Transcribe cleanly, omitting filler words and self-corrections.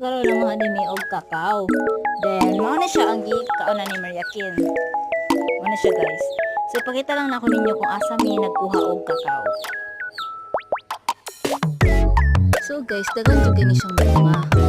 karon lang mga dimi og kakao. Then mao na siya ang gikaon ni Maria Kin. Mao na siya guys. So ipakita lang nako ninyo kung asa mi nagkuha og kakao. So guys, dagan jud kini siyang bunga.